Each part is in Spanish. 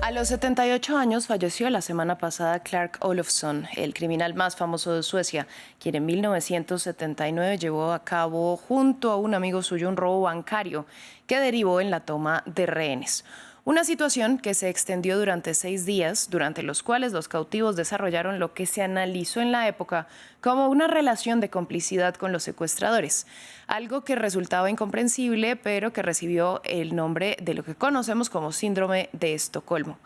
A los 78 años falleció la semana pasada Clark Olofsson, el criminal más famoso de Suecia, quien en 1979 llevó a cabo junto a un amigo suyo un robo bancario que derivó en la toma de rehenes. Una situación que se extendió durante 6 días, durante los cuales los cautivos desarrollaron lo que se analizó en la época como una relación de complicidad con los secuestradores, algo que resultaba incomprensible, pero que recibió el nombre de lo que conocemos como síndrome de Estocolmo.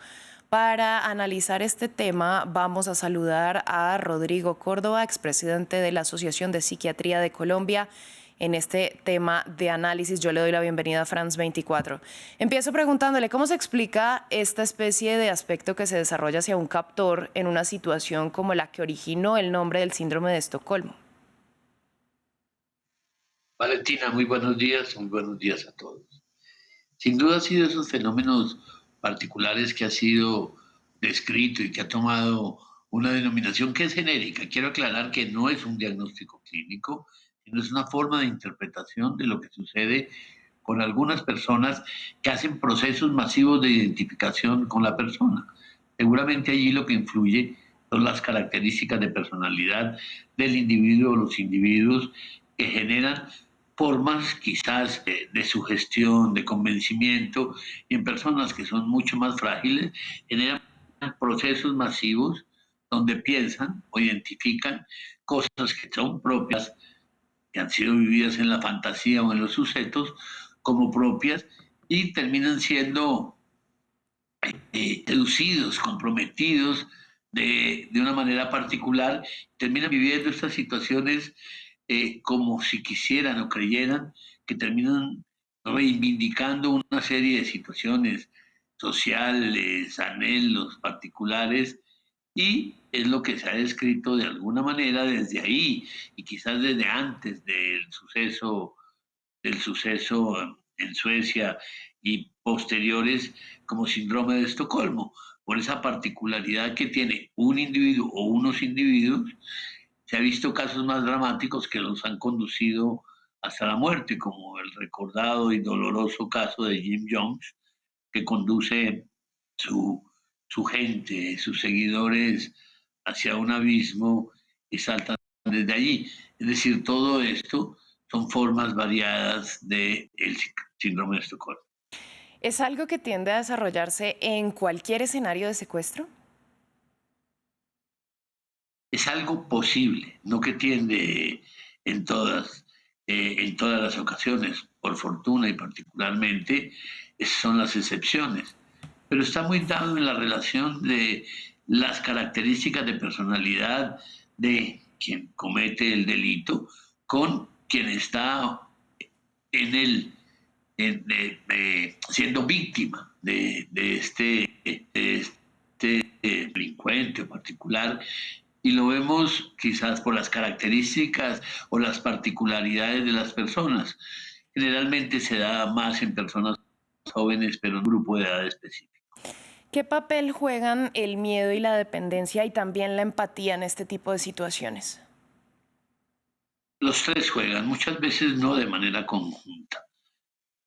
Para analizar este tema, vamos a saludar a Rodrigo Córdoba, expresidente de la Asociación de Psiquiatría de Colombia. En este tema de análisis, yo le doy la bienvenida a France 24. Empiezo preguntándole cómo se explica esta especie de aspecto que se desarrolla hacia un captor en una situación como la que originó el nombre del síndrome de Estocolmo. Valentina, muy buenos días a todos. Sin duda ha sido esos fenómenos particulares que ha sido descrito y que ha tomado una denominación que es genérica. Quiero aclarar que no es un diagnóstico clínico, sino es una forma de interpretación de lo que sucede con algunas personas que hacen procesos masivos de identificación con la persona. Seguramente allí lo que influye son las características de personalidad del individuo o los individuos que generan formas quizás de sugestión, de convencimiento, y en personas que son mucho más frágiles, generan procesos masivos donde piensan o identifican cosas que son propias, que han sido vividas en la fantasía o en los sucesos, como propias, y terminan siendo seducidos, comprometidos de una manera particular, terminan viviendo estas situaciones como si quisieran o creyeran que terminan reivindicando una serie de situaciones sociales, anhelos particulares, y es lo que se ha descrito de alguna manera desde ahí y quizás desde antes del suceso en Suecia y posteriores como síndrome de Estocolmo, por esa particularidad que tiene un individuo o unos individuos. Se ha visto casos más dramáticos que los han conducido hasta la muerte, como el recordado y doloroso caso de Jim Jones, que conduce su, su gente, sus seguidores hacia un abismo y saltan desde allí. Es decir, todo esto son formas variadas del síndrome de Estocolmo. ¿Es algo que tiende a desarrollarse en cualquier escenario de secuestro? Es algo posible, no que tiende en todas las ocasiones, por fortuna y particularmente, son las excepciones, pero está muy dado en la relación de las características de personalidad de quien comete el delito con quien está en el, siendo víctima de este delincuente particular, y lo vemos quizás por las características o las particularidades de las personas. Generalmente se da más en personas jóvenes, pero en un grupo de edad específico. ¿Qué papel juegan el miedo y la dependencia y también la empatía en este tipo de situaciones? Los tres juegan, muchas veces no de manera conjunta.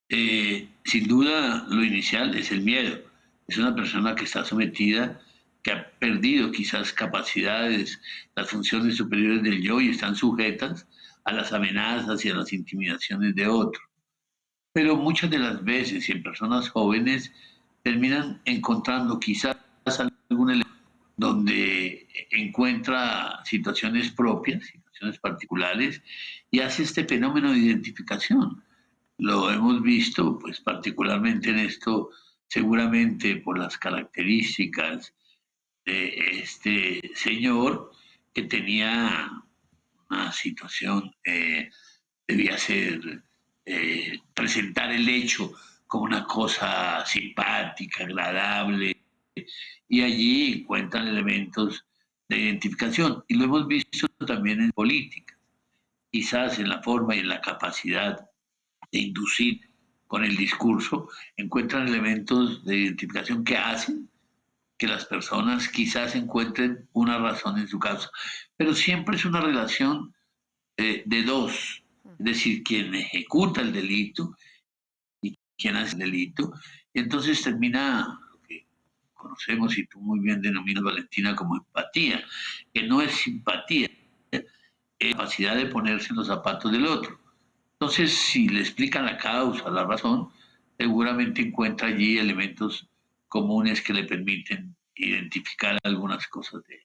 Sin duda, lo inicial es el miedo. Es una persona que está sometida, que ha perdido quizás capacidades, las funciones superiores del yo, y están sujetas a las amenazas y a las intimidaciones de otros. Pero muchas de las veces, y en personas jóvenes, terminan encontrando quizás algún elemento donde encuentra situaciones propias, situaciones particulares, y hace este fenómeno de identificación. Lo hemos visto, pues particularmente en esto, seguramente por las características de este señor, que tenía una situación, debía ser, presentar el hecho como una cosa simpática, agradable, y allí encuentran elementos de identificación. Y lo hemos visto también en política, quizás en la forma y en la capacidad de inducir con el discurso, encuentran elementos de identificación que hacen que las personas quizás encuentren una razón en su causa. Pero siempre es una relación de dos, es decir, quien ejecuta el delito y quien hace el delito, y entonces termina conocemos y tú muy bien denominas, Valentina, como empatía, que no es simpatía, es capacidad de ponerse en los zapatos del otro. Entonces, si le explican la causa, la razón, seguramente encuentra allí elementos comunes que le permiten identificar algunas cosas de él.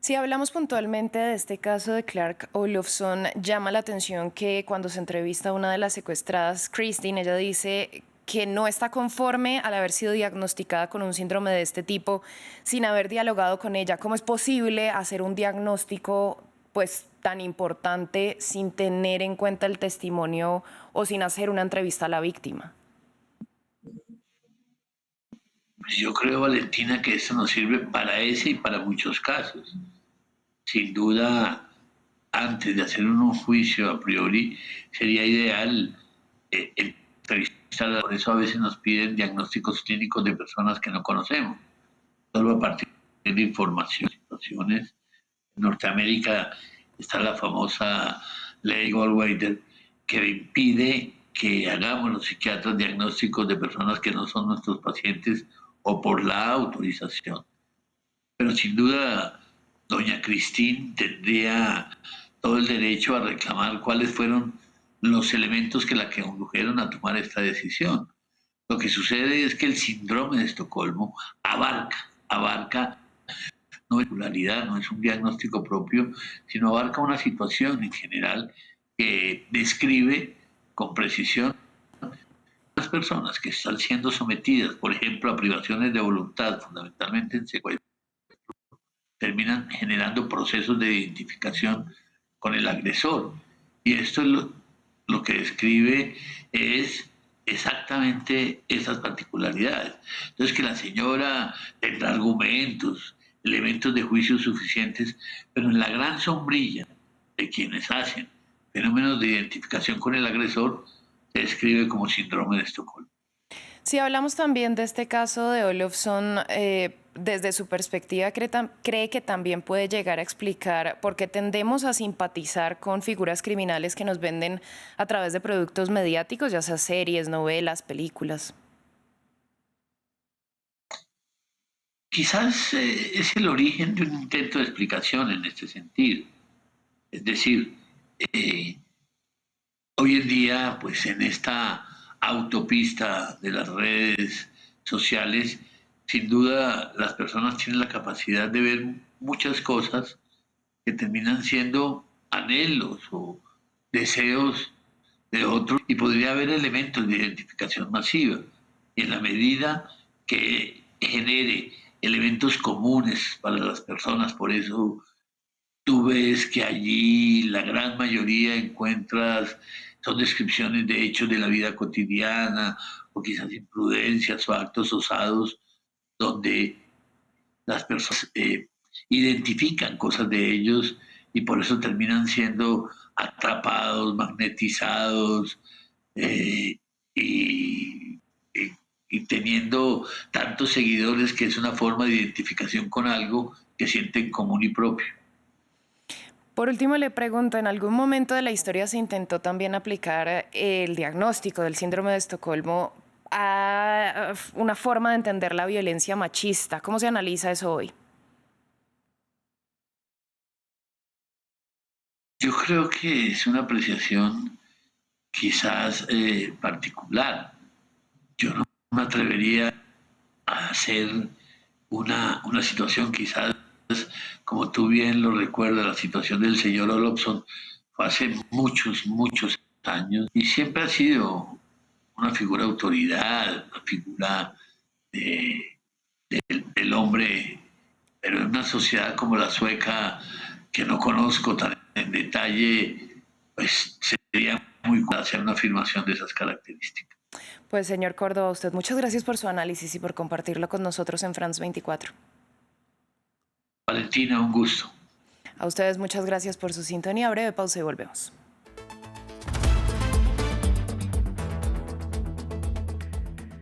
Si hablamos puntualmente de este caso de Clark Olofsson, llama la atención que cuando se entrevista a una de las secuestradas, Christine, ella dice que no está conforme al haber sido diagnosticada con un síndrome de este tipo sin haber dialogado con ella. ¿Cómo es posible hacer un diagnóstico pues tan importante sin tener en cuenta el testimonio o sin hacer una entrevista a la víctima? Pues yo creo, Valentina, que esto nos sirve para ese y para muchos casos. Sin duda, antes de hacer un juicio a priori, sería ideal entrevistar. Por eso a veces nos piden diagnósticos clínicos de personas que no conocemos, solo a partir de información, situaciones. En Norteamérica está la famosa ley Goldwater que impide que hagamos los psiquiatras diagnósticos de personas que no son nuestros pacientes o por la autorización. Pero sin duda, doña Christine tendría todo el derecho a reclamar cuáles fueron los elementos que la condujeron a tomar esta decisión. Lo que sucede es que el síndrome de Estocolmo abarca no es regularidad, no es un diagnóstico propio, sino abarca una situación en general que describe con precisión las personas que están siendo sometidas, por ejemplo, a privaciones de voluntad, fundamentalmente en secuestro, terminan generando procesos de identificación con el agresor. Y esto es lo que describe es exactamente esas particularidades. Entonces, que la señora tendrá argumentos, elementos de juicio suficientes, pero en la gran sombrilla de quienes hacen fenómenos de identificación con el agresor, se describe como síndrome de Estocolmo. Si hablamos también de este caso de Olofsson, desde su perspectiva, ¿cree que también puede llegar a explicar por qué tendemos a simpatizar con figuras criminales que nos venden a través de productos mediáticos, ya sea series, novelas, películas? Quizás es el origen de un intento de explicación en este sentido. Es decir, eh, hoy en día, pues en esta autopista de las redes sociales, sin duda las personas tienen la capacidad de ver muchas cosas que terminan siendo anhelos o deseos de otros y podría haber elementos de identificación masiva. Y en la medida que genere elementos comunes para las personas, por eso tú ves que allí la gran mayoría encuentras, son descripciones de hechos de la vida cotidiana o quizás imprudencias o actos osados donde las personas identifican cosas de ellos y por eso terminan siendo atrapados, magnetizados eh, y, y, y teniendo tantos seguidores que es una forma de identificación con algo que sienten común y propio. Por último, le pregunto, ¿en algún momento de la historia se intentó también aplicar el diagnóstico del síndrome de Estocolmo a una forma de entender la violencia machista? ¿Cómo se analiza eso hoy? Yo creo que es una apreciación quizás particular. Yo no me atrevería a hacer una situación quizás, como tú bien lo recuerdas, la situación del señor Olofsson fue hace muchos, muchos años y siempre ha sido una figura de autoridad, una figura de, del hombre, pero en una sociedad como la sueca, que no conozco tan en detalle, pues sería muy cool hacer una afirmación de esas características. Pues señor Córdoba, usted muchas gracias por su análisis y por compartirlo con nosotros en France 24. Valentina, un gusto. A ustedes muchas gracias por su sintonía. Breve pausa y volvemos.